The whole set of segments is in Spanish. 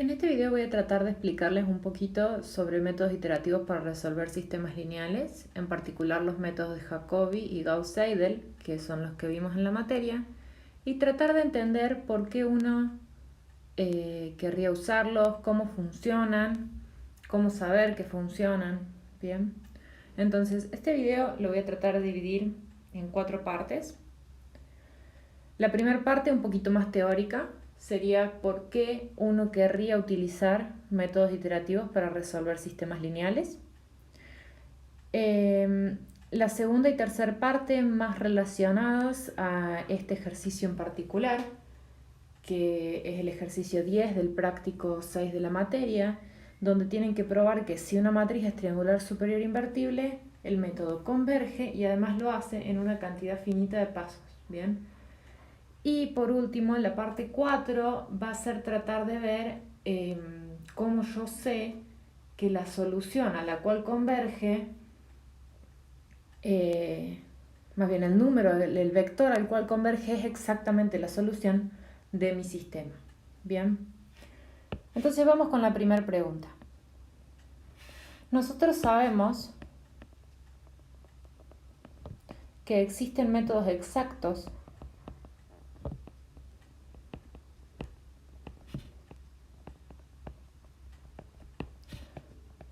En este video voy a tratar de explicarles un poquito sobre métodos iterativos para resolver sistemas lineales, en particular los métodos de Jacobi y Gauss-Seidel, que son los que vimos en la materia, y tratar de entender por qué uno querría usarlos, cómo funcionan, cómo saber que funcionan. Bien, entonces este video lo voy a tratar de dividir en 4 partes. La primera parte, un poquito más teórica, sería por qué uno querría utilizar métodos iterativos para resolver sistemas lineales. La segunda y tercera parte, más relacionadas a este ejercicio en particular, que es el ejercicio 10 del práctico 6 de la materia, donde tienen que probar que si una matriz es triangular superior invertible, el método converge y además lo hace en una cantidad finita de pasos. Bien. Y por último, en la parte 4 va a ser tratar de ver cómo yo sé que la solución a la cual converge, más bien el número, el vector al cual converge es exactamente la solución de mi sistema. Bien, entonces vamos con la primera pregunta. Nosotros sabemos que existen métodos exactos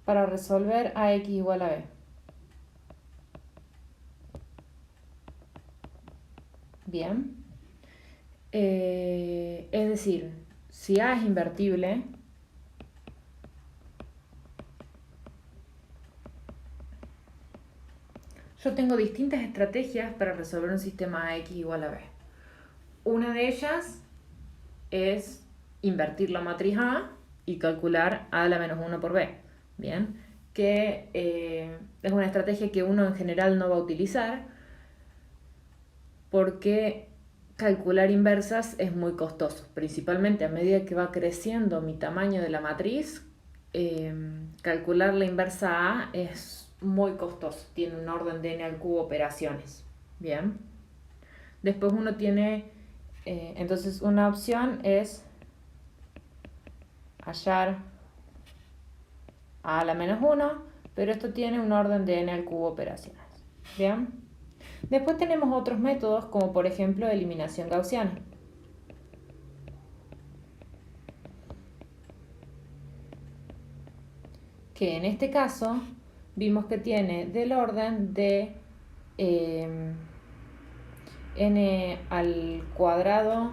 para resolver AX igual a B. Bien. Es decir, si A es invertible, yo tengo distintas estrategias para resolver un sistema X igual a B. Una de ellas es invertir la matriz A y calcular A a la menos 1 por B. Bien, que es una estrategia que uno en general no va a utilizar porque calcular inversas es muy costoso, principalmente a medida que va creciendo mi tamaño de la matriz. Calcular la inversa A es muy costoso, tiene un orden de n al cubo operaciones. Bien, después uno tiene, entonces una opción es hallar A a la menos 1, pero esto tiene un orden de n al cubo operaciones. Bien, después tenemos otros métodos como por ejemplo eliminación gaussiana, que en este caso vimos que tiene del orden de n al cuadrado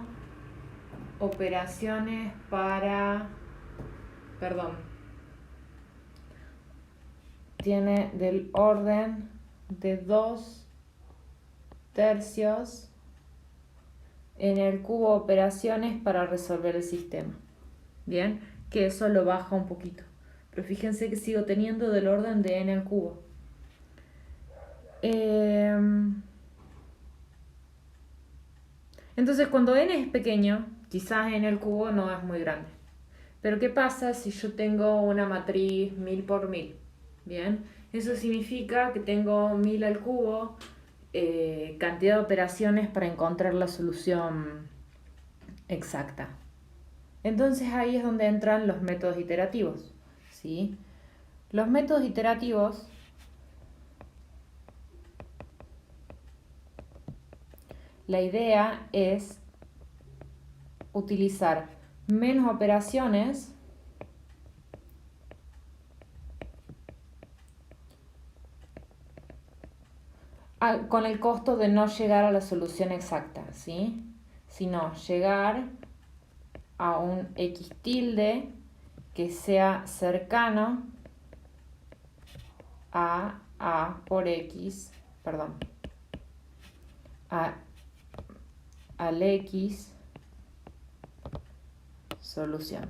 operaciones para, perdón, tiene del orden de 2 tercios en el cubo operaciones para resolver el sistema. Bien, que eso lo baja un poquito, pero fíjense que sigo teniendo del orden de n al cubo. Entonces cuando n es pequeño, quizás n al cubo no es muy grande. Pero ¿qué pasa si yo tengo una matriz 1000 por 1000? Bien, eso significa que tengo 1000 al cubo, cantidad de operaciones para encontrar la solución exacta. Entonces ahí es donde entran los métodos iterativos, ¿sí? Los métodos iterativos la idea es utilizar menos operaciones con el costo de no llegar a la solución exacta, ¿sí? Sino llegar a un x tilde que sea cercano a por x, perdón, al x solución.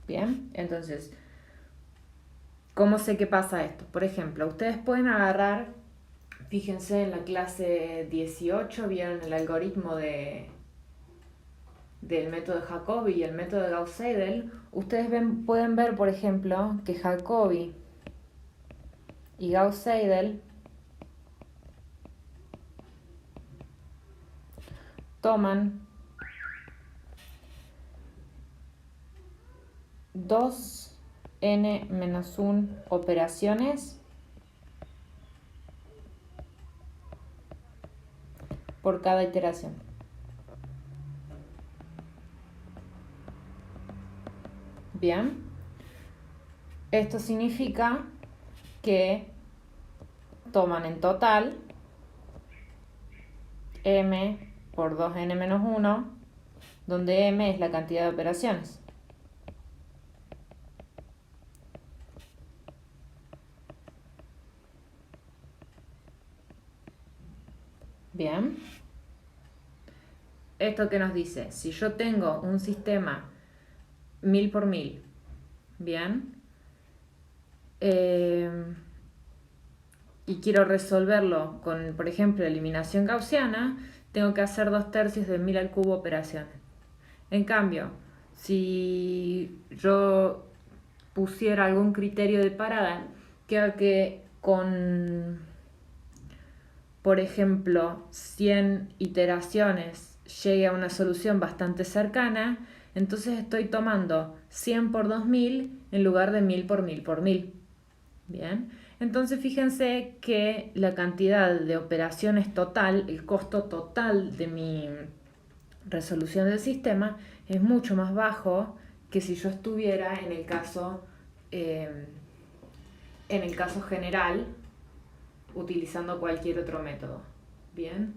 Bien, entonces, ¿cómo sé que pasa esto? Por ejemplo, ustedes pueden agarrar, fíjense en la clase 18, vieron el algoritmo del método de Jacobi y el método de Gauss-Seidel. Ustedes pueden ver, por ejemplo, que Jacobi y Gauss-Seidel toman 2n-1 operaciones por cada iteración. Bien, esto significa que toman en total m por 2n-1, donde m es la cantidad de operaciones. Bien, ¿esto qué nos dice? Si yo tengo un sistema 1000 por 1000, bien, y quiero resolverlo con, por ejemplo, eliminación gaussiana, tengo que hacer 2/3 de 1000 al cubo operaciones. En cambio, si yo pusiera algún criterio de parada que haga que con, por ejemplo, 100 iteraciones llegue a una solución bastante cercana, entonces estoy tomando 100 por 2000 en lugar de 1000 por 1000 por 1000. Bien, entonces fíjense que la cantidad de operaciones total, el costo total de mi resolución del sistema es mucho más bajo que si yo estuviera en el caso general utilizando cualquier otro método. Bien,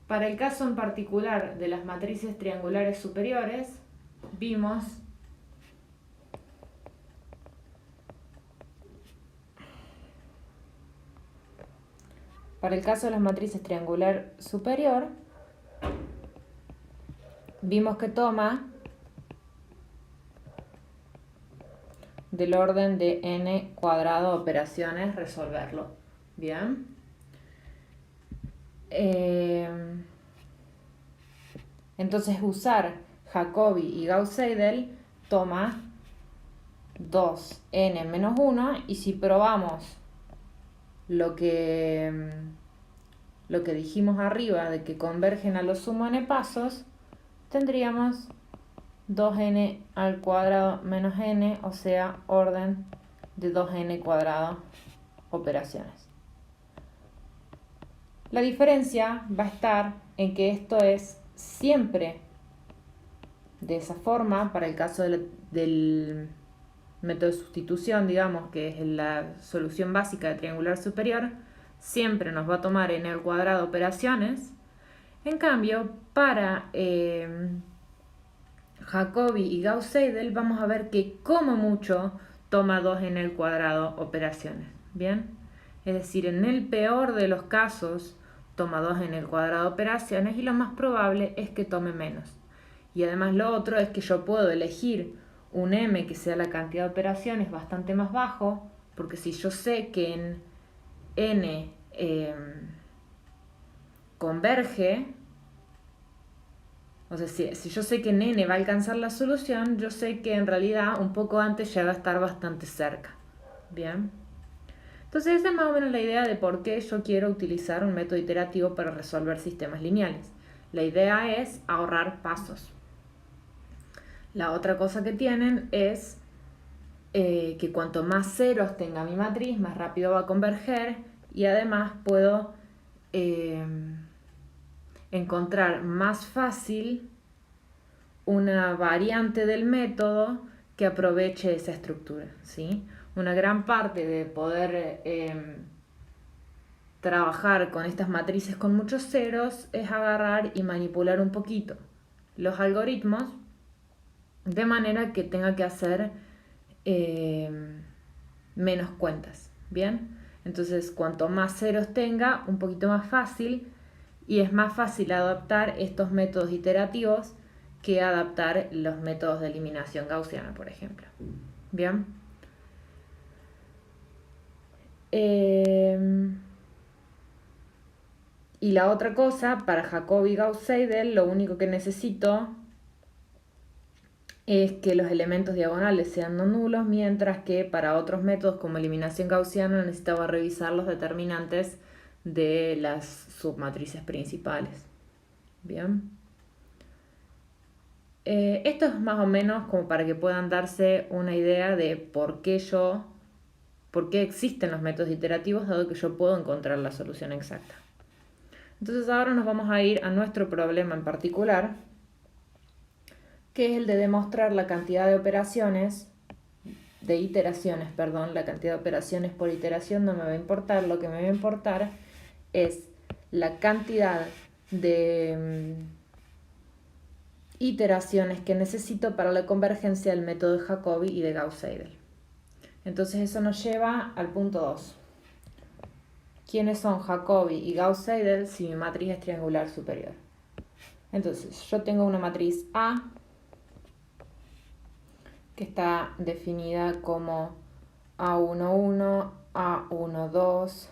para el caso en particular de las matrices triangulares superiores, vimos para el caso de las matrices triangular superior, vimos que toma del orden de n cuadrado operaciones resolverlo. Bien. Entonces usar Jacobi y Gauss-Seidel toma 2n-1, y si probamos lo que dijimos arriba de que convergen a lo sumo n pasos, tendríamos 2n al cuadrado menos n, o sea, orden de 2n cuadrado operaciones. La diferencia va a estar en que esto es siempre de esa forma. Para el caso del método de sustitución, digamos, que es la solución básica de triangular superior, siempre nos va a tomar n al cuadrado operaciones. En cambio, para Jacobi y Gauss-Seidel vamos a ver que como mucho toma 2n al cuadrado operaciones. Bien, es decir, en el peor de los casos toma 2n al cuadrado operaciones, y lo más probable es que tome menos. Y además lo otro es que yo puedo elegir un m que sea la cantidad de operaciones bastante más bajo, porque si yo sé que en n converge, o sea, si yo sé que en n va a alcanzar la solución, yo sé que en realidad un poco antes ya va a estar bastante cerca. Bien. Entonces esa es más o menos la idea de por qué yo quiero utilizar un método iterativo para resolver sistemas lineales. La idea es ahorrar pasos. La otra cosa que tienen es que cuanto más ceros tenga mi matriz, más rápido va a converger, y además puedo encontrar más fácil una variante del método que aproveche esa estructura, ¿sí? Una gran parte de poder trabajar con estas matrices con muchos ceros es agarrar y manipular un poquito los algoritmos de manera que tenga que hacer menos cuentas. Bien, entonces cuanto más ceros tenga, un poquito más fácil, y es más fácil adaptar estos métodos iterativos que adaptar los métodos de eliminación gaussiana, por ejemplo. Bien. Y la otra cosa, para Jacobi y Gauss-Seidel, lo único que necesito es que los elementos diagonales sean no nulos, mientras que para otros métodos como eliminación gaussiana necesitaba revisar los determinantes de las submatrices principales. Bien. Esto es más o menos como para que puedan darse una idea de por qué existen los métodos iterativos, dado que yo puedo encontrar la solución exacta. Entonces ahora nos vamos a ir a nuestro problema en particular, que es el de demostrar la cantidad de iteraciones, la cantidad de operaciones por iteración no me va a importar, lo que me va a importar es la cantidad de iteraciones que necesito para la convergencia del método de Jacobi y de Gauss-Seidel. Entonces eso nos lleva al punto 2. ¿Quiénes son Jacobi y Gauss-Seidel si mi matriz es triangular superior? Entonces yo tengo una matriz A que está definida como A11, A12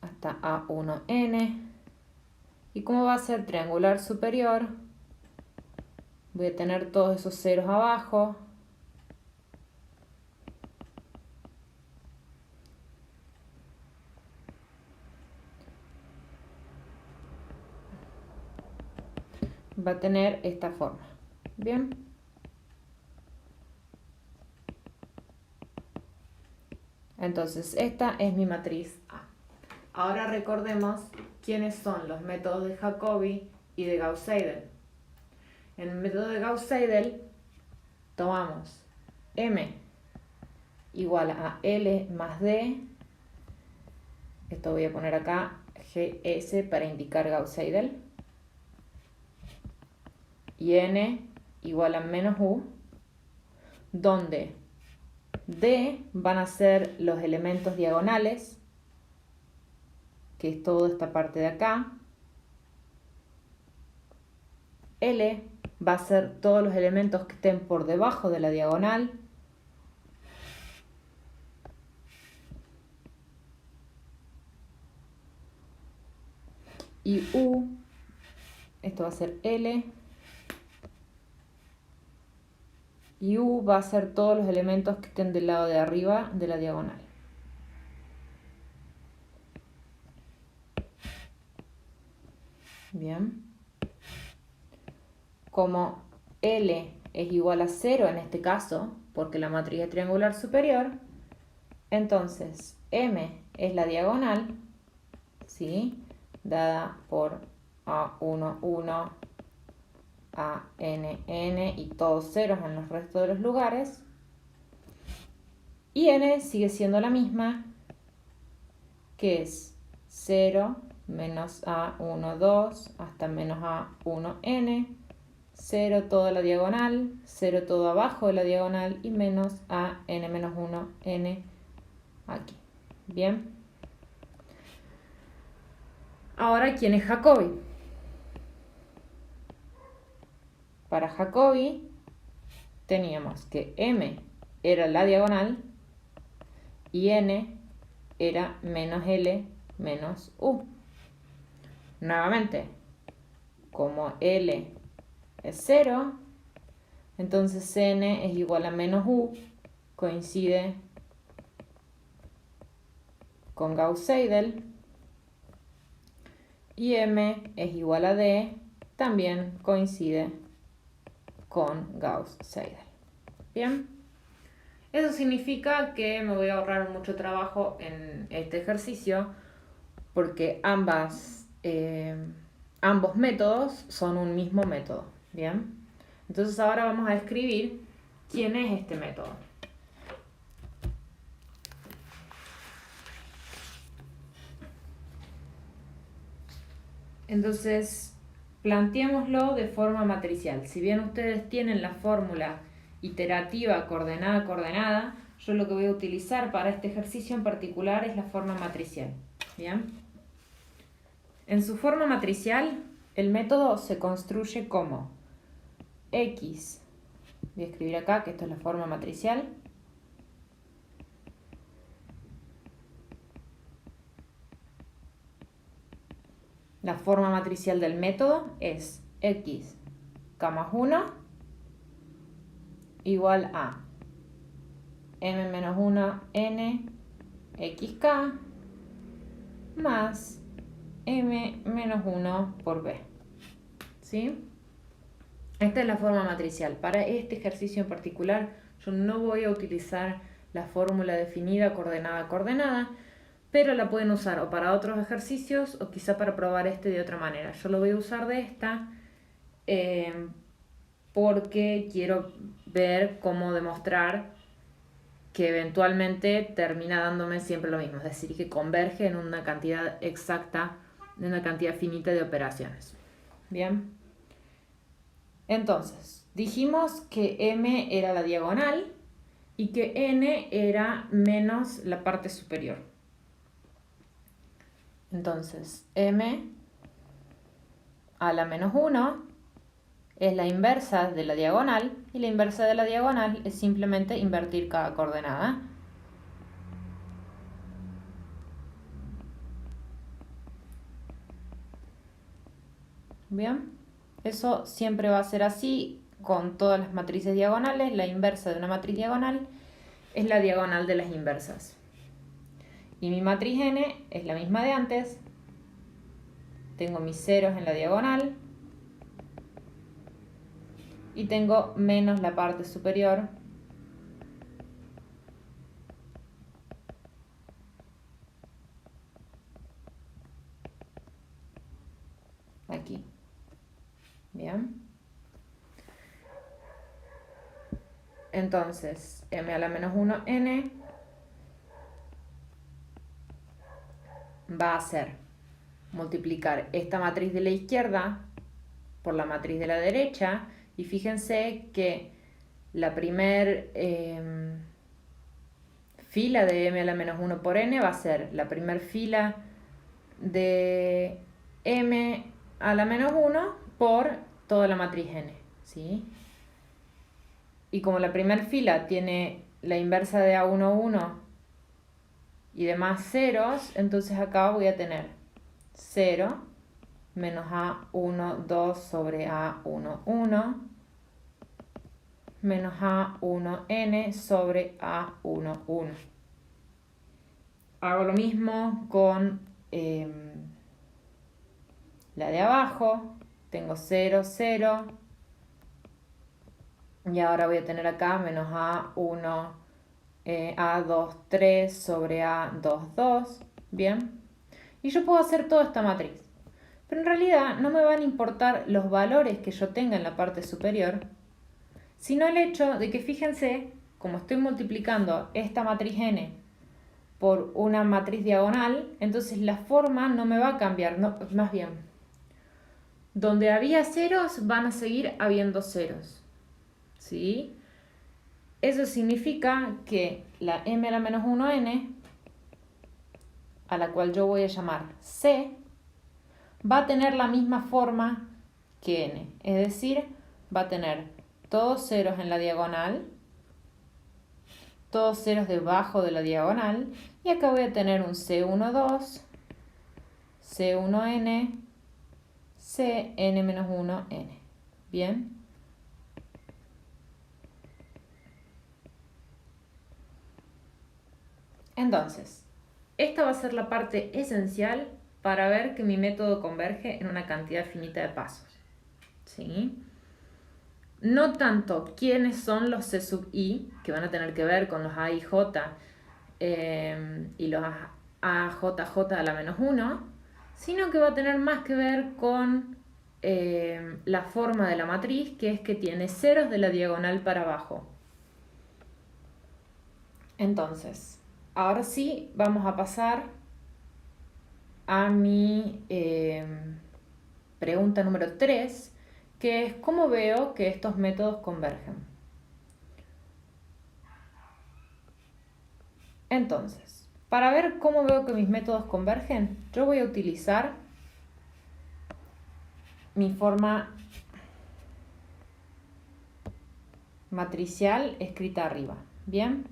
hasta A1n. ¿Y cómo va a ser triangular superior? Voy a tener todos esos ceros abajo. Va a tener esta forma. ¿Bien? Entonces, esta es mi matriz A. Ahora recordemos quiénes son los métodos de Jacobi y de Gauss-Seidel. En el método de Gauss-Seidel tomamos M igual a L más D. Esto voy a poner acá GS para indicar Gauss-Seidel. Y N igual a menos U, donde D van a ser los elementos diagonales, que es toda esta parte de acá. L va a ser todos los elementos que estén por debajo de la diagonal. Y U, esto va a ser L. Y U va a ser todos los elementos que estén del lado de arriba de la diagonal. Bien. Como L es igual a 0 en este caso, porque la matriz es triangular superior, entonces M es la diagonal, ¿sí?, dada por A11, ANN y todos ceros en los restos de los lugares. Y N sigue siendo la misma, que es 0 menos A12 hasta menos A1n, 0 toda la diagonal, 0 todo abajo de la diagonal y menos a n menos 1 n aquí. Bien. Ahora, ¿quién es Jacobi? Para Jacobi teníamos que m era la diagonal y n era menos l menos u. Nuevamente, como l es 0, entonces n es igual a menos u, coincide con Gauss-Seidel, y m es igual a d, también coincide con Gauss-Seidel. Bien, eso significa que me voy a ahorrar mucho trabajo en este ejercicio porque ambos métodos son un mismo método. Bien, entonces ahora vamos a escribir quién es este método. Entonces, planteémoslo de forma matricial. Si bien ustedes tienen la fórmula iterativa coordenada, yo lo que voy a utilizar para este ejercicio en particular es la forma matricial. ¿Bien? En su forma matricial, el método se construye como X. Voy a escribir acá que esto es la forma matricial. La forma matricial del método es X, 1 igual a m-1 n xk más m-1 por b. ¿Sí? Esta es la forma matricial. Para este ejercicio en particular, yo no voy a utilizar la fórmula definida coordenada a coordenada, pero la pueden usar o para otros ejercicios o quizá para probar este de otra manera. Yo lo voy a usar de esta porque quiero ver cómo demostrar que eventualmente termina dándome siempre lo mismo, es decir, que converge en una cantidad exacta, en una cantidad finita de operaciones. Bien. Entonces, dijimos que M era la diagonal y que N era menos la parte superior. Entonces, M a la menos 1 es la inversa de la diagonal y la inversa de la diagonal es simplemente invertir cada coordenada. Bien, eso siempre va a ser así con todas las matrices diagonales. La inversa de una matriz diagonal es la diagonal de las inversas. Y mi matriz N es la misma de antes. Tengo mis ceros en la diagonal. Y tengo menos la parte superior. Aquí. Bien. Entonces, M a la menos 1 N va a ser multiplicar esta matriz de la izquierda por la matriz de la derecha. Y fíjense que la primer fila de M a la menos 1 por N va a ser la primer fila de M a la menos 1 por toda la matriz N, ¿sí? Y como la primera fila tiene la inversa de A11 y demás ceros, entonces acá voy a tener 0 menos A12 sobre A11 menos A1N sobre A11. Hago lo mismo con la de abajo. Tengo 0, 0. Y ahora voy a tener acá menos A1, A2, 3 sobre A2, 2. Bien. Y yo puedo hacer toda esta matriz. Pero en realidad no me van a importar los valores que yo tenga en la parte superior, sino el hecho de que, fíjense, como estoy multiplicando esta matriz N por una matriz diagonal, entonces la forma no me va a cambiar, no, más bien, donde había ceros van a seguir habiendo ceros, ¿sí? Eso significa que la M a la menos 1N, a la cual yo voy a llamar C, va a tener la misma forma que N, es decir, va a tener todos ceros en la diagonal, todos ceros debajo de la diagonal, y acá voy a tener un C12, C1N, Cn-1n. Bien. Entonces, esta va a ser la parte esencial para ver que mi método converge en una cantidad finita de pasos, ¿sí? No tanto quiénes son los C sub i, que van a tener que ver con los A y J y los AJJ a la menos 1, sino que va a tener más que ver con la forma de la matriz, que es que tiene ceros de la diagonal para abajo. Entonces, ahora sí vamos a pasar a mi pregunta número 3, que es ¿cómo veo que estos métodos convergen? Entonces, para ver cómo veo que mis métodos convergen, yo voy a utilizar mi forma matricial escrita arriba. ¿Bien?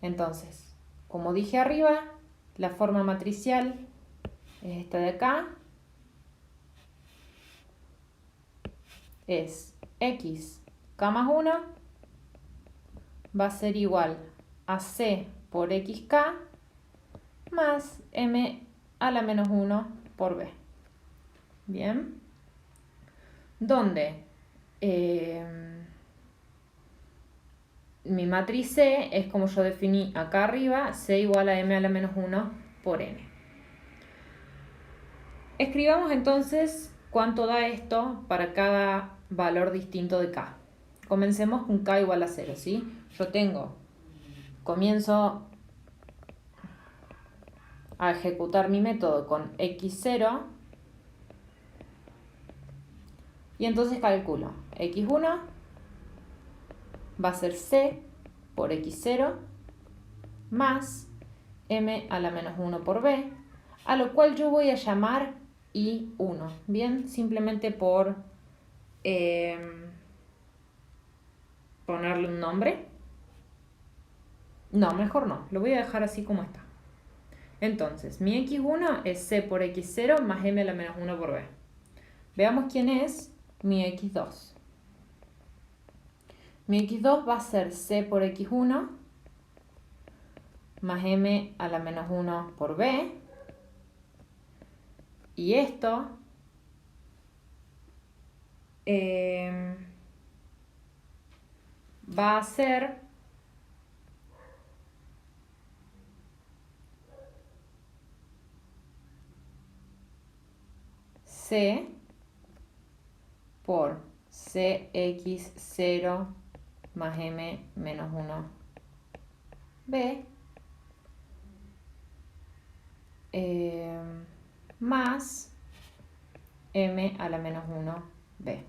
Entonces, como dije arriba, la forma matricial es esta de acá. Es x, k más 1 va a ser igual a c por xk más m a la menos 1 por b. Bien. donde mi matriz C es como yo definí acá arriba, C igual a m a la menos 1 por n. Escribamos entonces cuánto da esto para cada valor distinto de k. Comencemos con k igual a 0, ¿sí? Comienzo a ejecutar mi método con x0 y entonces calculo x1 va a ser c por x0 más m a la menos 1 por b, a lo cual yo voy a llamar i1, ¿bien? Simplemente por ponerle un nombre. No, mejor no, lo voy a dejar así como está. Entonces, mi x1 es c por x0 más m a la menos 1 por b. Veamos quién es mi x2. Mi x2 va a ser c por x1 más m a la menos 1 por b. Y esto va a ser c por cx0 más m menos 1b más m a la menos 1b.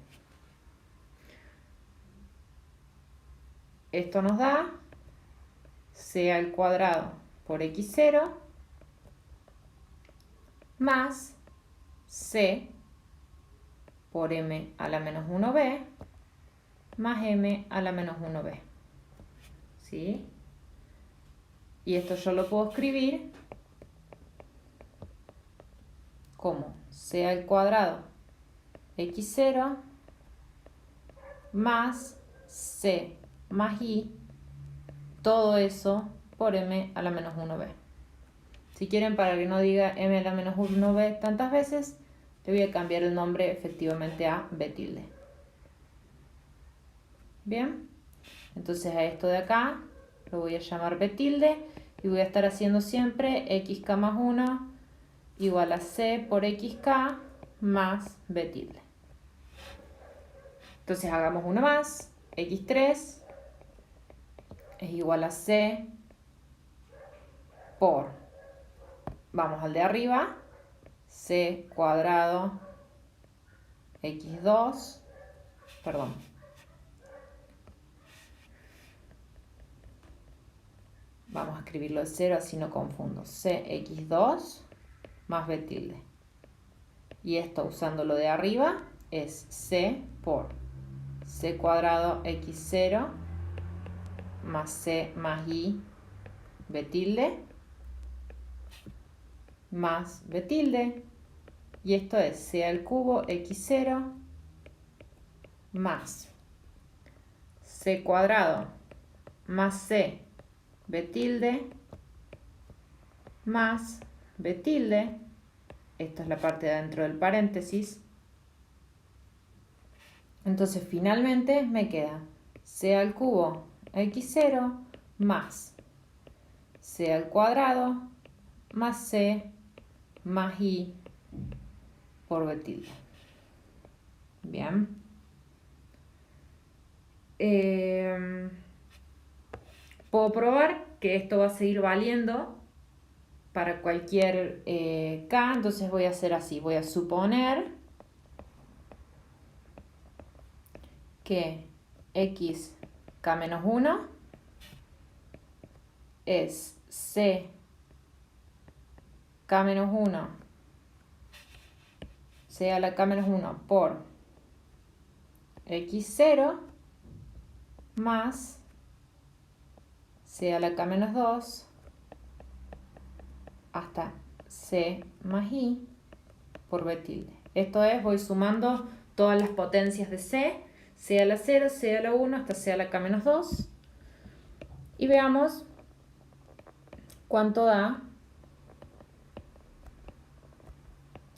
Esto nos da c al cuadrado por x0 más c por m a la menos 1b más m a la menos 1b. ¿Sí? Y esto yo lo puedo escribir como c al cuadrado x0 más c más i, todo eso por m a la menos 1b. Si quieren, para que no diga m a la menos 1b tantas veces, le voy a cambiar el nombre efectivamente a b tilde. Bien, entonces a esto de acá lo voy a llamar b tilde y voy a estar haciendo siempre xk más 1 igual a c por xk más b tilde. Entonces hagamos uno más, x3 es igual a c por, vamos al de arriba, c cuadrado x2, perdón, vamos a escribirlo de 0 así no confundo, cx2 más b tilde. Y esto usando lo de arriba es c por c cuadrado x0 más c más i b tilde más b tilde. Y esto es c al cubo x0 más c cuadrado más c b tilde más b tilde. Esto es la parte de adentro del paréntesis. Entonces finalmente me queda c al cubo x0 más c al cuadrado más c más i por b tilde. Bien. Puedo probar que esto va a seguir valiendo para cualquier k, entonces voy a hacer así, voy a suponer que xk-1 es c k-1, c a la k-1 por x0 más c a la k-2 hasta c más i por b tilde. Esto es, voy sumando todas las potencias de c a la 0, c a la 1 hasta c a la k-2 y veamos cuánto da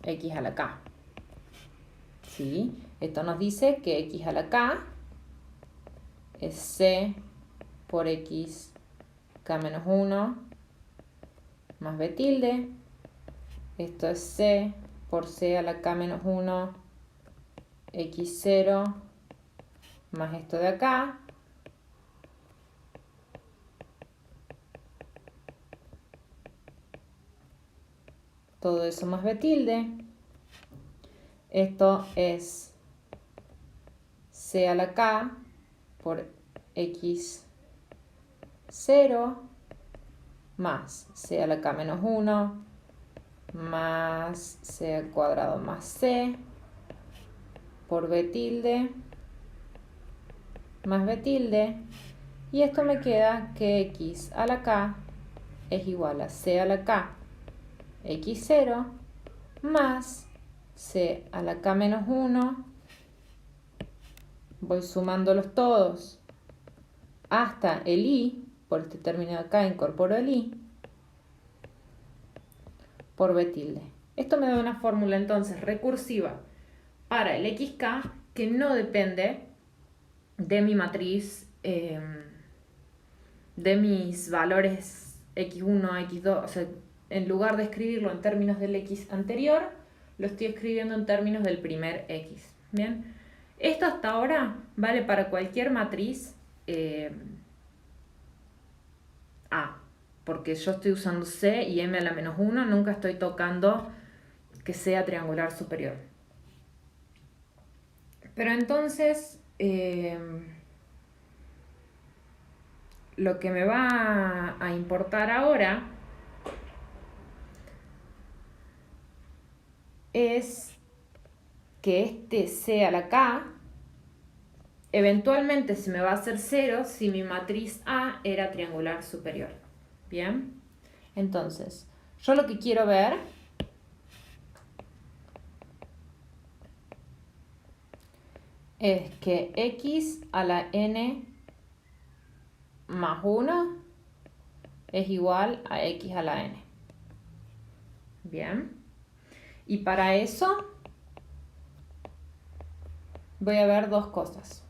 x a la k. ¿Sí? Esto nos dice que x a la k es c por x k menos 1 más b tilde. Esto es c por c a la k menos 1 x0 más esto de acá. Todo eso más b tilde. Esto es c a la k por x0 más c a la k menos 1 más c al cuadrado más c por b tilde más b tilde. Y esto me queda que x a la k es igual a c a la k x0 más c a la k menos 1. Voy sumándolos todos hasta el i. Por este término de acá incorporo el i por b tilde. Esto me da una fórmula entonces recursiva para el xk que no depende de mi matriz, de mis valores x1, x2. O sea, en lugar de escribirlo en términos del x anterior, lo estoy escribiendo en términos del primer x. Bien, esto hasta ahora vale para cualquier matriz A, porque yo estoy usando C y M a la menos 1, nunca estoy tocando que sea triangular superior. Pero entonces, lo que me va a importar ahora es que este C a la K eventualmente se me va a hacer 0 si mi matriz A era triangular superior. Bien, entonces yo lo que quiero ver es que x a la n más 1 es igual a x a la n. Bien, y para eso voy a ver dos cosas.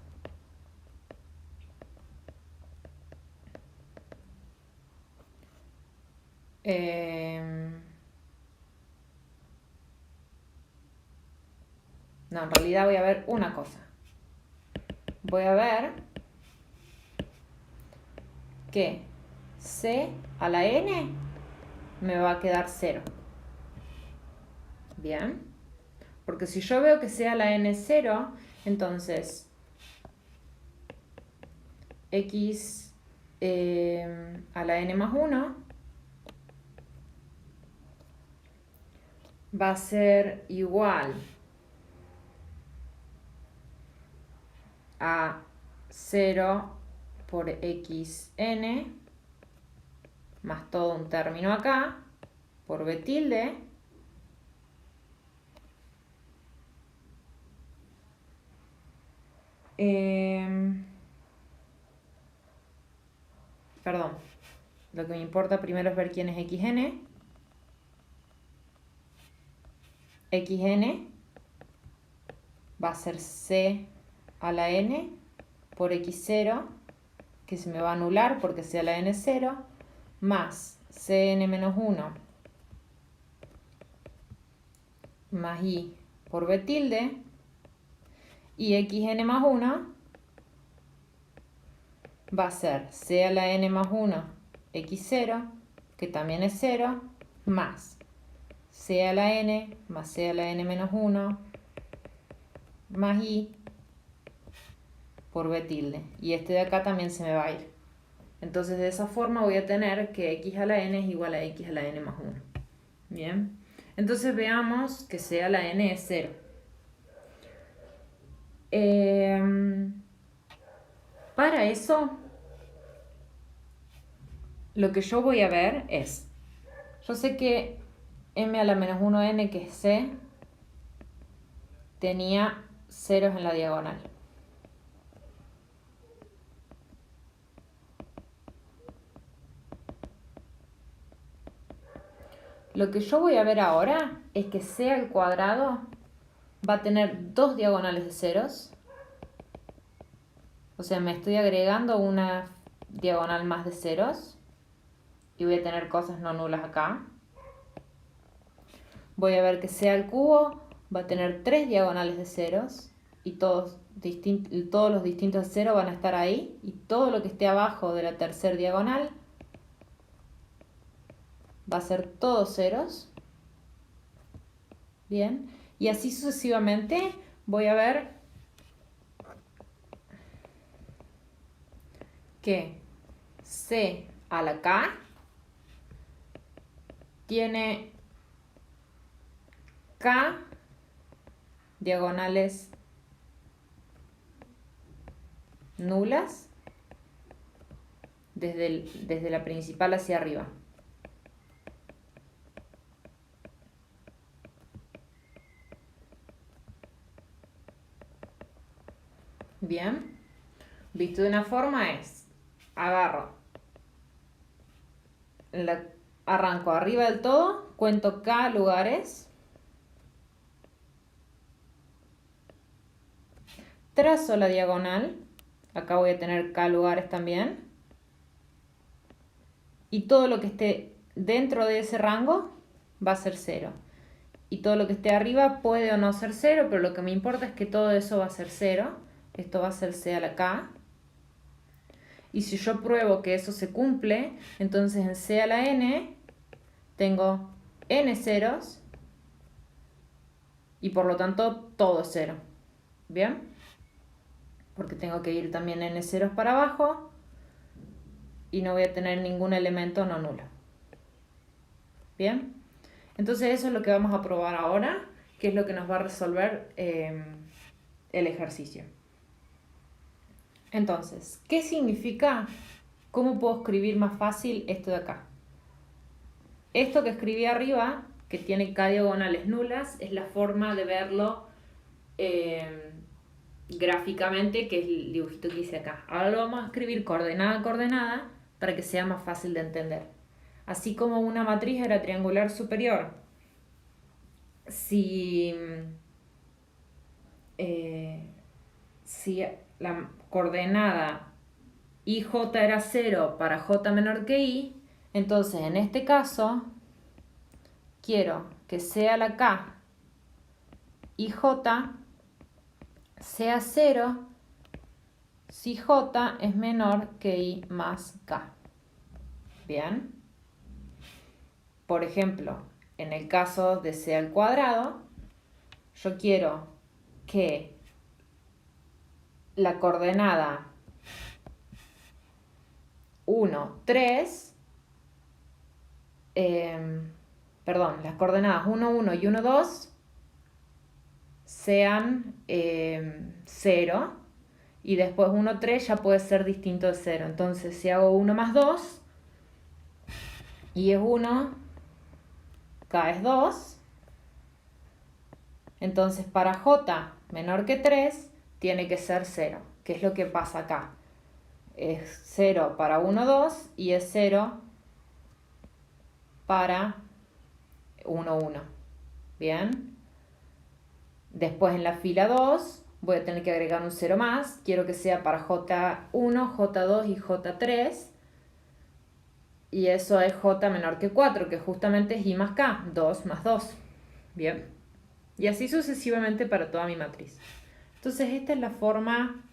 No, en realidad voy a ver una cosa. Voy a ver que c a la n me va a quedar 0. Bien, porque si yo veo que c a la n es 0, entonces x a la n más 1 va a ser igual a 0 por xn más todo un término acá por b tilde perdón, lo que me importa primero es ver quién es xn. Xn va a ser c a la n por x0, que se me va a anular porque c a la n es 0, más cn menos 1 más i por b tilde, y xn más 1 va a ser c a la n más 1 x0, que también es 0, más c a la n más c a la n menos 1 más i por b tilde. Y este de acá también se me va a ir. Entonces de esa forma voy a tener que x a la n es igual a x a la n más 1. Bien. Entonces veamos que c a la n es 0. Para eso, lo que yo voy a ver es, yo sé que m a la menos 1n, que es c, tenía ceros en la diagonal. Lo que yo voy a ver ahora es que c al cuadrado va a tener dos diagonales de ceros. O sea, me estoy agregando una diagonal más de ceros. Y voy a tener cosas no nulas acá. Voy a ver que sea el cubo va a tener tres diagonales de ceros. Y todos los distintos ceros van a estar ahí. Y todo lo que esté abajo de la tercera diagonal va a ser todos ceros. Bien. Y así sucesivamente voy a ver que C a la K tiene K diagonales nulas desde la principal hacia arriba. Bien, visto de una forma es, arranco arriba del todo, cuento K lugares, trazo la diagonal, acá voy a tener K lugares también, y todo lo que esté dentro de ese rango va a ser 0. Y todo lo que esté arriba puede o no ser 0, pero lo que me importa es que todo eso va a ser 0. Esto va a ser C a la K. Y si yo pruebo que eso se cumple, entonces en C a la N tengo N ceros y por lo tanto todo es 0. ¿Bien? Porque tengo que ir también N ceros para abajo y no voy a tener ningún elemento no nulo. ¿Bien? Entonces eso es lo que vamos a probar ahora, que es lo que nos va a resolver el ejercicio. Entonces, ¿qué significa? ¿Cómo puedo escribir más fácil esto de acá? Esto que escribí arriba, que tiene K diagonales nulas, es la forma de verlo gráficamente, que es el dibujito que hice acá. Ahora lo vamos a escribir coordenada a coordenada para que sea más fácil de entender. Así como una matriz era triangular superior, si la coordenada IJ era 0 para J menor que I, entonces en este caso quiero que sea la K IJ sea 0 si J es menor que I más K. Bien. Por ejemplo, en el caso de C al cuadrado, yo quiero que la coordenada 1, 3, las coordenadas 1, 1 y 1, 2 sean 0 y después 1, 3 ya puede ser distinto de 0. Entonces si hago 1 más 2 y es 1, K es 2, entonces para J menor que 3 tiene que ser 0, que es lo que pasa acá. Es 0 para 1, 2 y es 0 para 1, 1. Bien. Después en la fila 2 voy a tener que agregar un 0 más. Quiero que sea para J1, J2 y J3. Y eso es J menor que 4, que justamente es I más K, 2 más 2. Bien. Y así sucesivamente para toda mi matriz. Entonces esta es la forma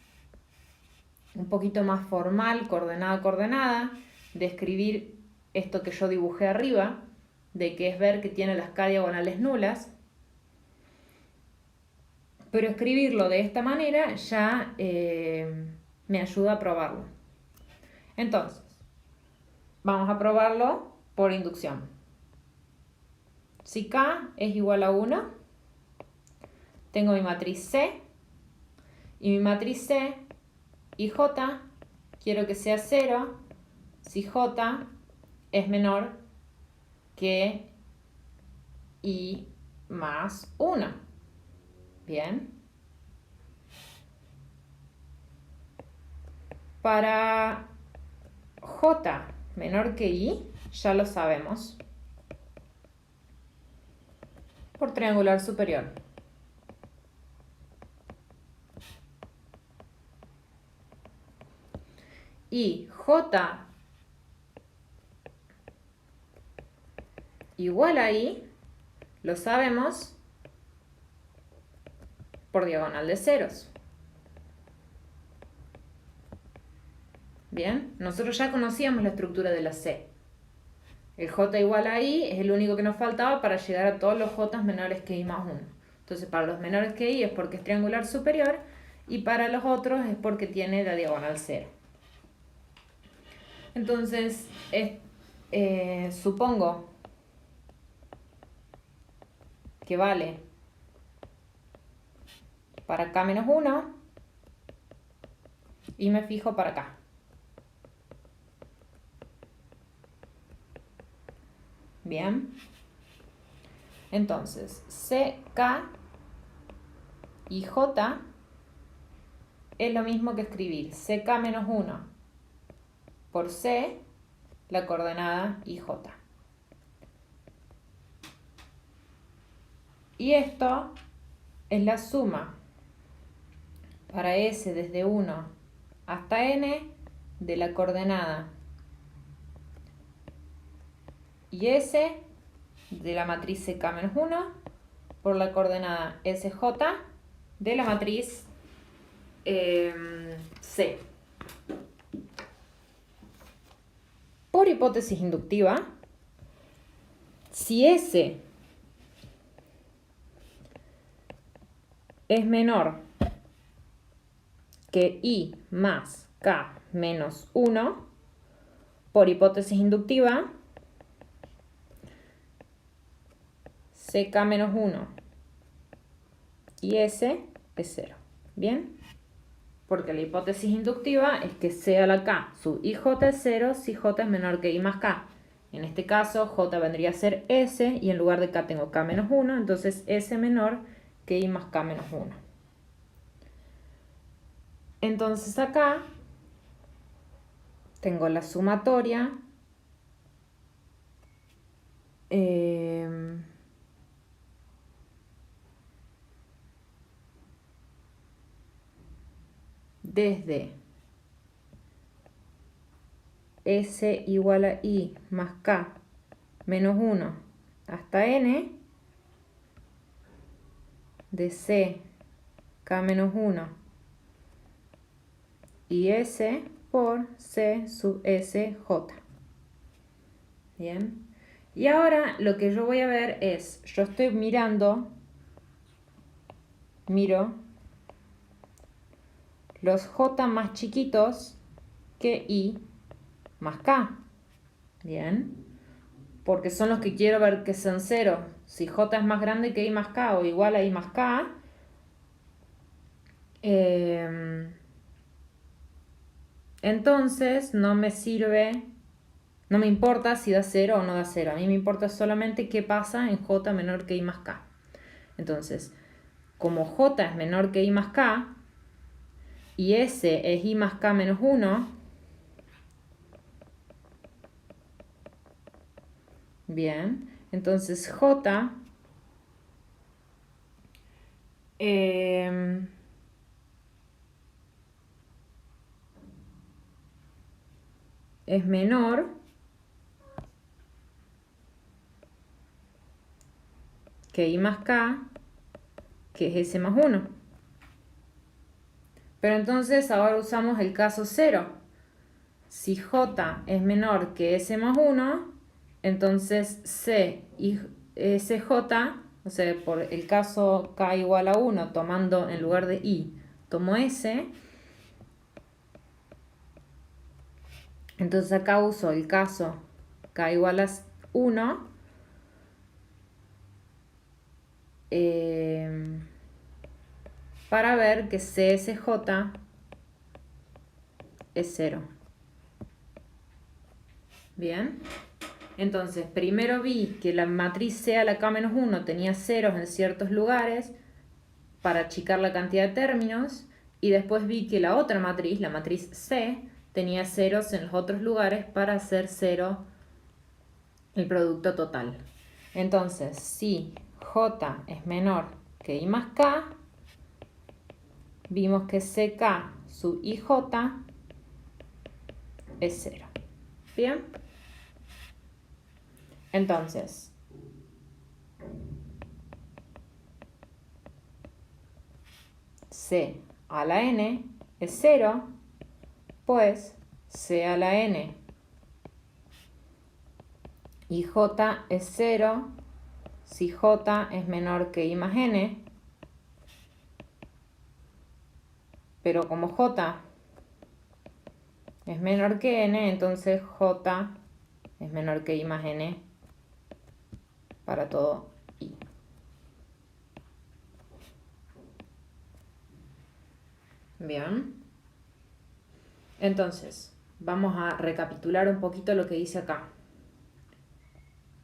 un poquito más formal, coordenada a coordenada, de escribir esto que yo dibujé arriba, de que es ver que tiene las K diagonales nulas. Pero escribirlo de esta manera ya me ayuda a probarlo. Entonces, vamos a probarlo por inducción. Si K es igual a 1, tengo mi matriz C, y mi matriz C y J quiero que sea 0 si J es menor que I más 1. Bien. Para J menor que I, ya lo sabemos, por triangular superior. y J igual a I, lo sabemos por diagonal de ceros. Bien, nosotros ya conocíamos la estructura de la C. El J igual a I es el único que nos faltaba para llegar a todos los J menores que I más 1. Entonces para los menores que I es porque es triangular superior y para los otros es porque tiene la diagonal 0. Entonces supongo que vale para K menos 1 y me fijo para acá. Bien. Entonces, C, K y J es lo mismo que escribir CK menos 1 por C, la coordenada IJ. Y esto es la suma para S desde 1 hasta N de la coordenada y S de la matriz CK menos 1 por la coordenada SJ de la matriz C. Por hipótesis inductiva, si S es menor que I más K menos 1, por hipótesis inductiva, CK menos 1 y S es 0. ¿Bien? Porque la hipótesis inductiva es que C a la K sub IJ es 0 si J es menor que I más K. En este caso, J vendría a ser S y en lugar de K tengo K menos 1, entonces S menor que I más K menos 1. Entonces acá tengo la sumatoria desde S igual a I más K menos 1 hasta N de C, K menos 1 y S por C sub S J. Bien. Y ahora lo que yo voy a ver es, yo estoy miro los J más chiquitos que I más K. Bien. Porque son los que quiero ver que sean 0. Si J es más grande que I más K o igual a I más K, entonces no me sirve, no me importa si da 0 o no da 0. A mí me importa solamente qué pasa en J menor que I más K. Entonces, como J es menor que I más K y S es I más K menos 1, bien, entonces J es menor que I más K, que es S más 1. Pero entonces ahora usamos el caso 0. Si J es menor que S más 1, entonces C y SJ, o sea, por el caso K igual a 1, tomando en lugar de I, tomo S. Entonces acá uso el caso K igual a 1. Para ver que CSJ es 0. Bien. Entonces, primero vi que la matriz C a la K menos 1 tenía ceros en ciertos lugares para achicar la cantidad de términos. Y después vi que la otra matriz, la matriz C, tenía ceros en los otros lugares para hacer 0 el producto total. Entonces, si J es menor que I más K, vimos que CK sub IJ es 0. ¿Bien? Entonces, c a la n es 0, pues c a la n y j es 0 si j es menor que i más n, pero como j es menor que n, entonces j es menor que i más n para todo i. Bien. Entonces, vamos a recapitular un poquito lo que dice acá.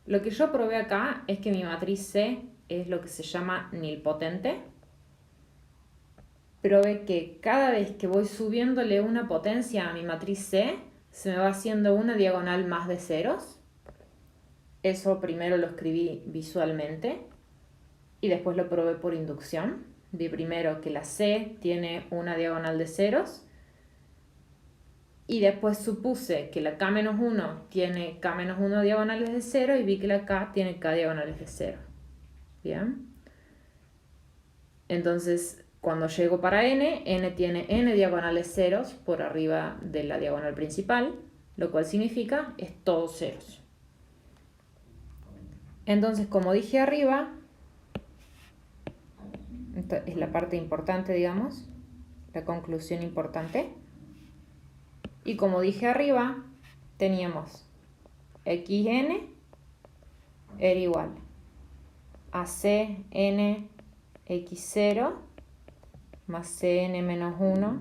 Lo que yo probé acá es que mi matriz C es lo que se llama nilpotente. Probé que cada vez que voy subiéndole una potencia a mi matriz C, se me va haciendo una diagonal más de ceros. Eso primero lo escribí visualmente y después lo probé por inducción. Vi primero que la C tiene una diagonal de ceros y después supuse que la K-1 tiene K-1 diagonales de 0 y vi que la K tiene K diagonales de 0. ¿Bien? Entonces, cuando llego para n tiene n diagonales ceros por arriba de la diagonal principal, lo cual significa es todo ceros. Entonces, como dije arriba, esta es la parte importante, digamos, la conclusión importante. Y como dije arriba, teníamos xn era igual a cn x0 más cn menos 1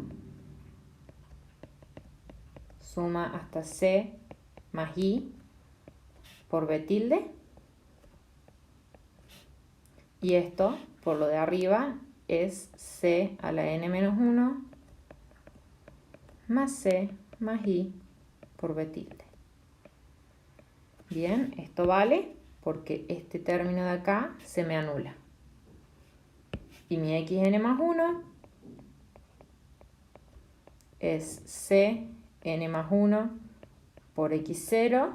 suma hasta c más i por b tilde. Y esto, por lo de arriba, es c a la n menos 1 más c más i por b tilde. Bien, esto vale porque este término de acá se me anula. Y mi xn más 1 es cn más 1 por x0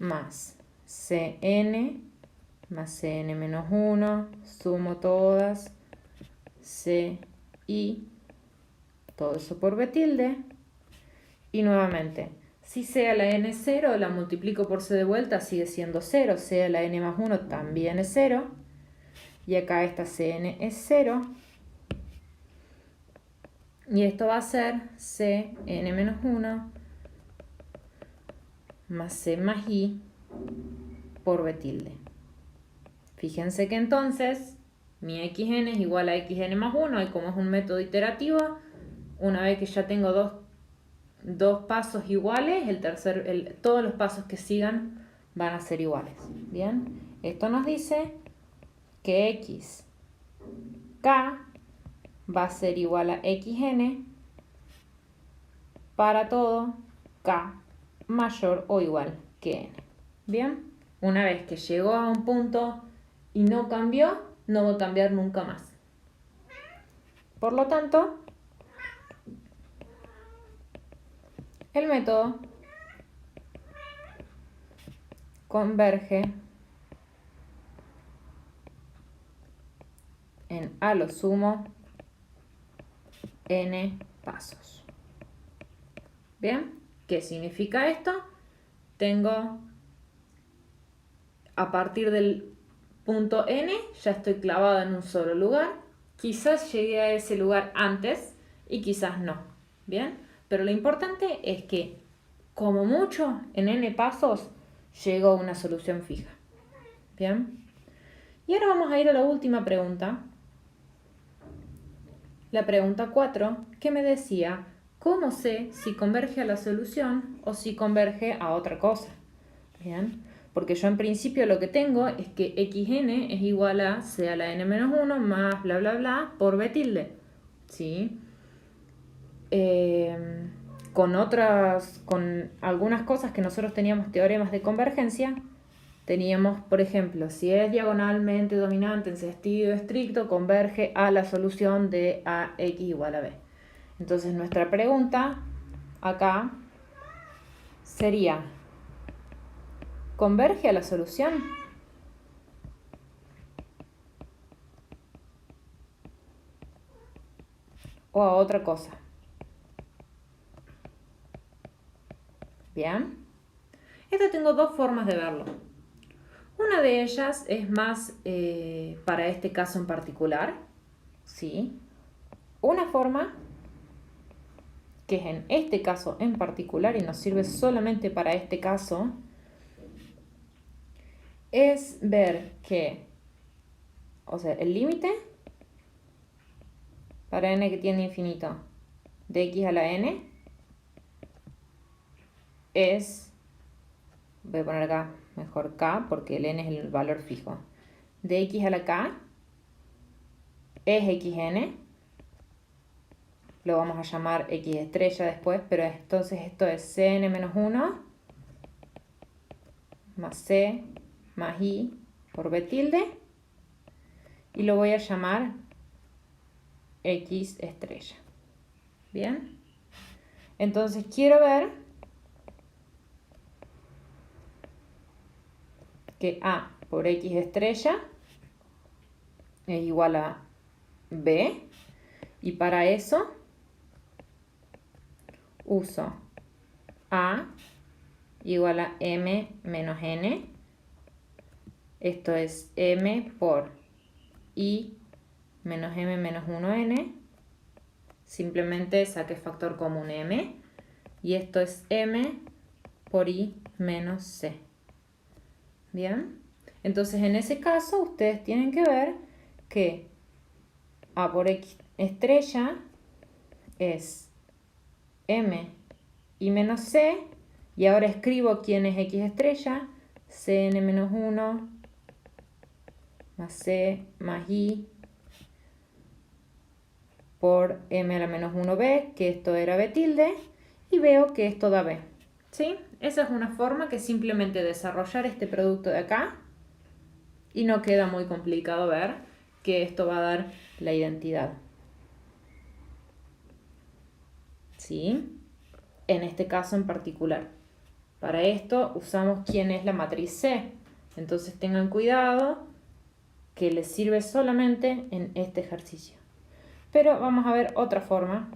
más cn más cn menos 1, sumo todas, c, i, todo eso por b tilde. Y nuevamente, si c a la n es 0, la multiplico por c de vuelta, sigue siendo 0. C a la n más 1 también es 0. Y acá esta cn es 0. Y esto va a ser cn menos 1 más c más i por b tilde. Fíjense que entonces mi xn es igual a xn más 1 y como es un método iterativo, una vez que ya tengo dos pasos iguales, todos los pasos que sigan van a ser iguales. Bien, esto nos dice que k va a ser igual a xn para todo k mayor o igual que n. Bien, una vez que llegó a un punto y no cambió, no va a cambiar nunca más. Por lo tanto, el método converge en a lo sumo n pasos. Bien, ¿qué significa esto? Tengo a partir del punto n, ya estoy clavada en un solo lugar. Quizás llegué a ese lugar antes y quizás no. Bien, pero lo importante es que como mucho en n pasos llego a una solución fija. Bien, y ahora vamos a ir a la última pregunta. La pregunta 4, que me decía, ¿cómo sé si converge a la solución o si converge a otra cosa? Bien, porque yo en principio lo que tengo es que xn es igual a c a la n menos 1 más bla bla bla por b tilde. ¿Sí? Con algunas cosas que nosotros teníamos teoremas de convergencia, teníamos, por ejemplo, si es diagonalmente dominante en sentido estricto, converge a la solución de ax igual a b. Entonces nuestra pregunta acá sería, ¿converge a la solución? ¿O a otra cosa? Bien. Esto tengo dos formas de verlo. Una de ellas es más para este caso en particular, ¿sí? Una forma, que es en este caso en particular y nos sirve solamente para este caso, es ver que, o sea, el límite para n que tiende a infinito de x a la n es, voy a poner acá mejor k porque el n es el valor fijo, de x a la k es xn, lo vamos a llamar x estrella después, pero entonces esto es cn menos 1 más c más i por b tilde, y lo voy a llamar x estrella. Bien, entonces quiero ver que a por x estrella es igual a b, y para eso uso a igual a m menos n, esto es m por i menos m menos 1n, simplemente saqué factor común m, y esto es m por i menos c. Bien, entonces en ese caso ustedes tienen que ver que a por x estrella es m y menos c, y ahora escribo quién es x estrella, cn menos 1 más c más i por m a la menos 1b, que esto era b tilde, y veo que esto da b. ¿Sí? Esa es una forma, que simplemente desarrollar este producto de acá, y no queda muy complicado ver que esto va a dar la identidad. ¿Sí? En este caso en particular. Para esto usamos quién es la matriz C. Entonces tengan cuidado que les sirve solamente en este ejercicio. Pero vamos a ver otra forma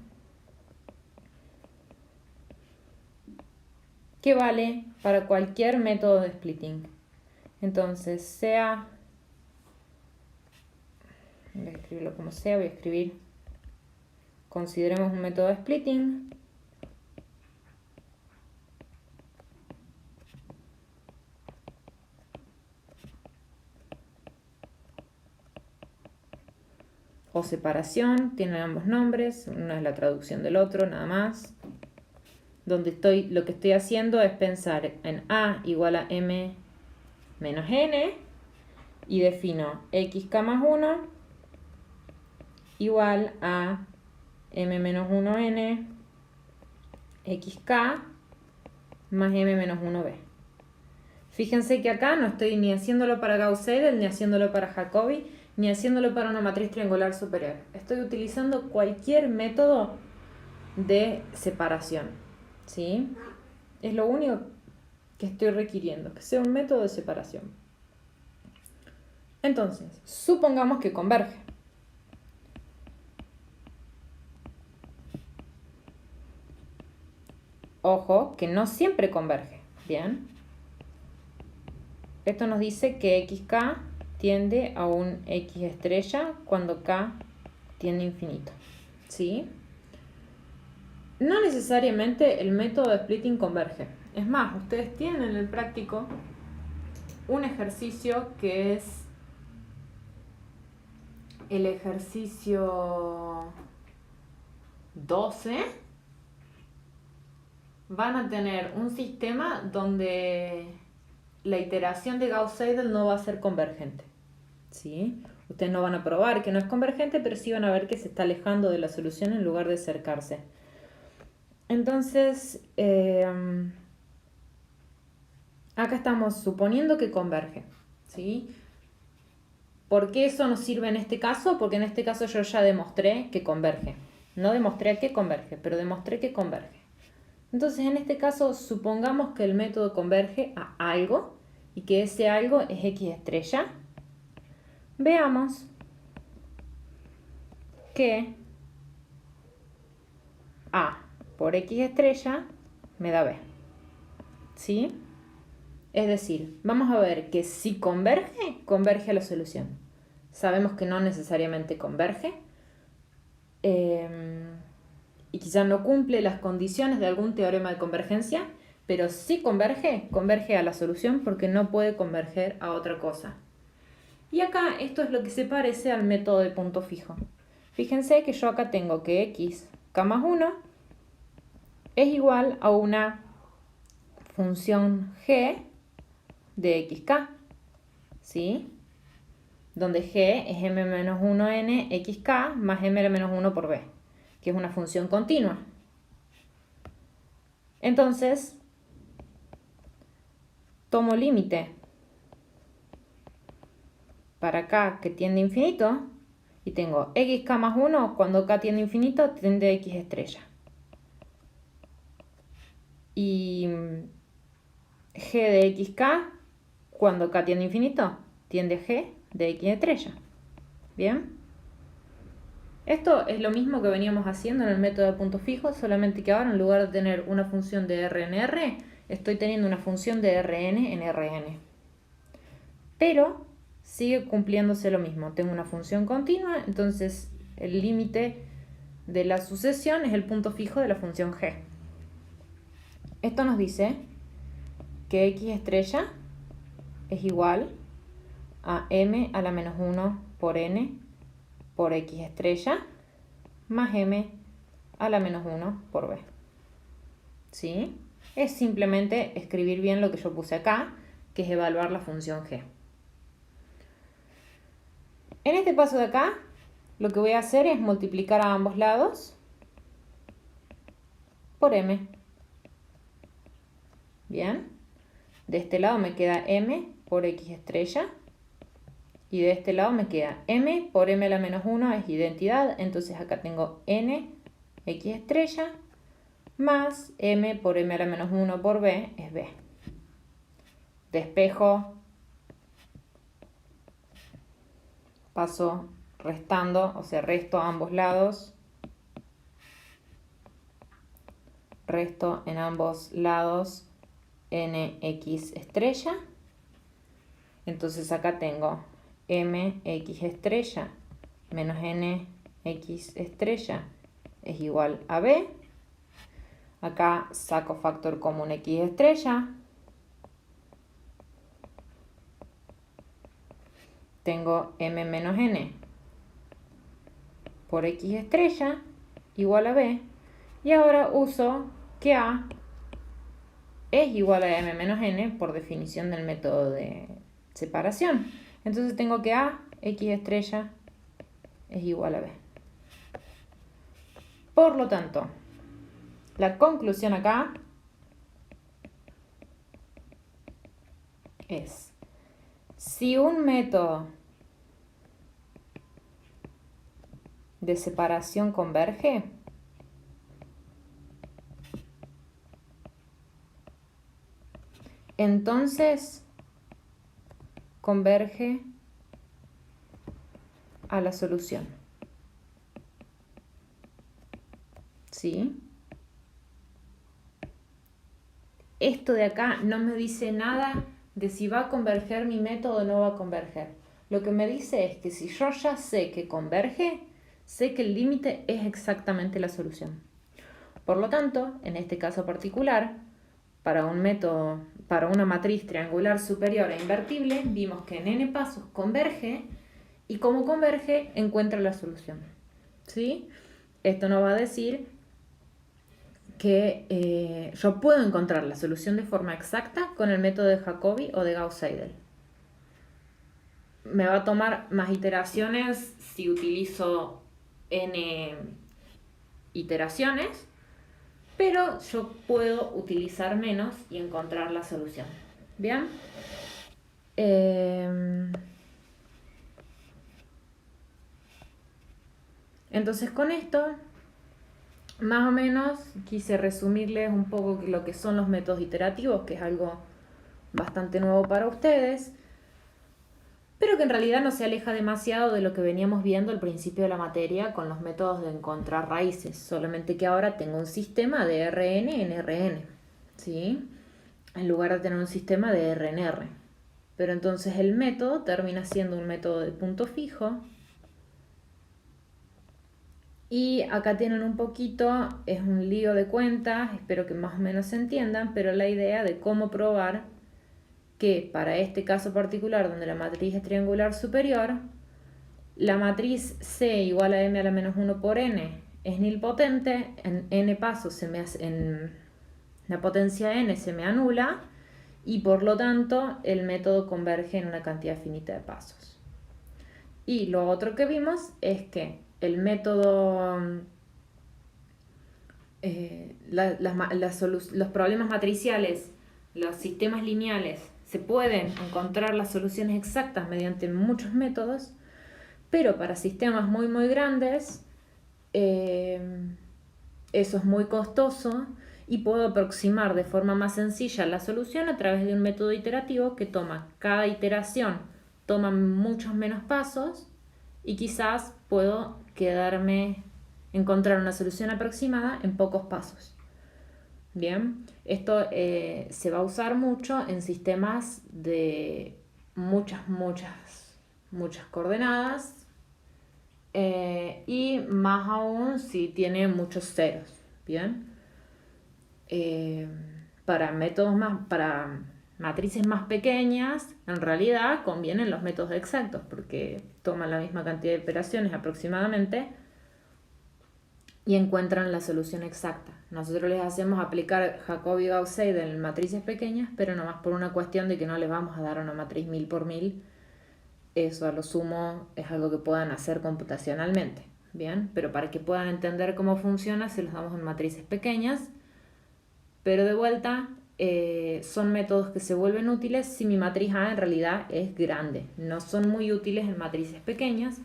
que vale para cualquier método de splitting. Entonces, sea, voy a escribirlo como sea, voy a escribir, consideremos un método de splitting. O separación, tienen ambos nombres, uno es la traducción del otro, nada más. Donde lo que estoy haciendo es pensar en a igual a m menos n, y defino xk más 1 igual a m menos 1n xk más m menos 1b. Fíjense que acá no estoy ni haciéndolo para Gauss-Seidel, ni haciéndolo para Jacobi, ni haciéndolo para una matriz triangular superior. Estoy utilizando cualquier método de separación, ¿sí? Es lo único que estoy requiriendo, que sea un método de separación. Entonces, supongamos que converge. Ojo, que no siempre converge, ¿bien? Esto nos dice que xk tiende a un x estrella cuando k tiende a infinito, ¿sí? No necesariamente el método de splitting converge. Es más, ustedes tienen en el práctico un ejercicio que es el ejercicio 12. Van a tener un sistema donde la iteración de Gauss-Seidel no va a ser convergente, ¿sí? Ustedes no van a probar que no es convergente, pero sí van a ver que se está alejando de la solución en lugar de acercarse. Entonces, acá estamos suponiendo que converge, ¿sí? ¿Por qué eso nos sirve en este caso? Porque en este caso yo ya demostré que converge. No demostré que converge, pero demostré que converge. Entonces, en este caso, supongamos que el método converge a algo y que ese algo es X estrella. Veamos que A por X estrella me da B. ¿Sí? Es decir, vamos a ver que si converge, converge a la solución. Sabemos que no necesariamente converge. Y quizá no cumple las condiciones de algún teorema de convergencia, pero si converge, converge a la solución porque no puede converger a otra cosa. Y acá esto es lo que se parece al método de punto fijo. Fíjense que yo acá tengo que x, k más 1 es igual a una función g de xk, ¿sí? Donde g es m menos 1n xk más m menos 1 por b, que es una función continua. Entonces, tomo límite para k que tiende a infinito y tengo xk más 1 cuando k tiende a infinito tiende a x estrella. Y g de xk cuando k tiende a infinito tiende a g de x estrella. ¿Bien? Esto es lo mismo que veníamos haciendo en el método de puntos fijos, solamente que ahora en lugar de tener una función de Rn en R, estoy teniendo una función de Rn en Rn. Pero sigue cumpliéndose lo mismo. Tengo una función continua, entonces el límite de la sucesión es el punto fijo de la función g. Esto nos dice que x estrella es igual a m a la menos 1 por n por x estrella más m a la menos 1 por b. ¿Sí? Es simplemente escribir bien lo que yo puse acá, que es evaluar la función g. En este paso de acá, lo que voy a hacer es multiplicar a ambos lados por m. Bien. De este lado me queda m por x estrella. Y de este lado me queda m por m a la menos 1 es identidad. Entonces acá tengo n x estrella más m por m a la menos 1 por b es b. Despejo. Paso restando, o sea, resto a ambos lados. Resto en ambos lados nx estrella. Entonces acá tengo mx estrella menos nx estrella es igual a b. Acá saco factor común x estrella. Tengo m menos n por x estrella igual a b. Y ahora uso que a es igual a m menos n por definición del método de separación. Entonces tengo que a x estrella es igual a b. Por lo tanto, la conclusión acá es, si un método de separación converge, entonces converge a la solución. ¿Sí? Esto de acá no me dice nada de si va a converger mi método o no va a converger. Lo que me dice es que si yo ya sé que converge, sé que el límite es exactamente la solución. Por lo tanto, en este caso particular, para un método, para una matriz triangular superior e invertible, vimos que en n pasos converge y como converge encuentra la solución. ¿Sí? Esto nos va a decir que yo puedo encontrar la solución de forma exacta con el método de Jacobi o de Gauss-Seidel. Me va a tomar más iteraciones si utilizo n iteraciones, pero yo puedo utilizar menos y encontrar la solución. ¿Bien? Entonces con esto Más o menos quise resumirles un poco lo que son los métodos iterativos, que es algo bastante nuevo para ustedes, pero que en realidad no se aleja demasiado de lo que veníamos viendo al principio de la materia con los métodos de encontrar raíces, solamente que ahora tengo un sistema de Rn en Rn, ¿sí? En lugar de tener un sistema de R en R. Pero entonces el método termina siendo un método de punto fijo. Y acá tienen un poquito, es un lío de cuentas, espero que más o menos se entiendan, pero la idea de cómo probar que para este caso particular, donde la matriz es triangular superior, la matriz C igual a m a la menos 1 por n es nilpotente, en n pasos en la potencia n se me anula y por lo tanto el método converge en una cantidad finita de pasos. Y lo otro que vimos es que el método, los problemas matriciales, los sistemas lineales, se pueden encontrar las soluciones exactas mediante muchos métodos, pero para sistemas muy muy grandes eso es muy costoso y puedo aproximar de forma más sencilla la solución a través de un método iterativo que toma cada iteración, toma muchos menos pasos y quizás puedo encontrar una solución aproximada en pocos pasos. Bien, esto se va a usar mucho en sistemas de muchas coordenadas y más aún si tiene muchos ceros. Bien, para matrices más pequeñas, en realidad convienen los métodos exactos porque toman la misma cantidad de operaciones aproximadamente y encuentran la solución exacta. Nosotros les hacemos aplicar Jacobi-Gauss-Seidel en matrices pequeñas, pero nomás por una cuestión de que no les vamos a dar una matriz 1000 por 1000. Eso a lo sumo es algo que puedan hacer computacionalmente, ¿bien? Pero para que puedan entender cómo funciona, se los damos en matrices pequeñas. Pero de vuelta, son métodos que se vuelven útiles si mi matriz A en realidad es grande. No son muy útiles en matrices pequeñas,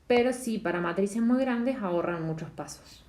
pero sí para matrices muy grandes ahorran muchos pasos.